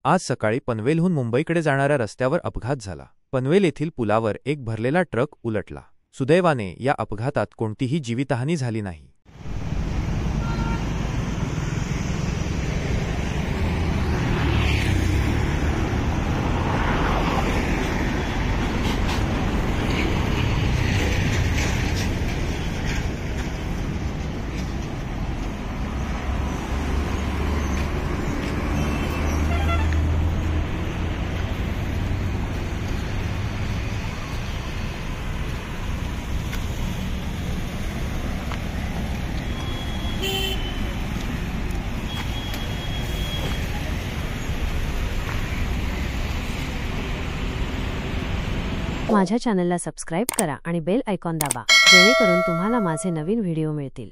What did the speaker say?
आज सकाळी पनवेलहून मुंबईकडे जाणाऱ्या रस्त्यावर अपघात झाला। पनवेल येथील पुलावर एक भरलेला ट्रक उलटला। सुदैवाने या अपघातात कोणतीही जीवितहानी झाली नाही। माझ्या चॅनलला सबस्क्राइब करा आणि बेल आयकॉन दाबा, जेणेकरून तुम्हाला माझे नवीन व्हिडिओ मिळतील।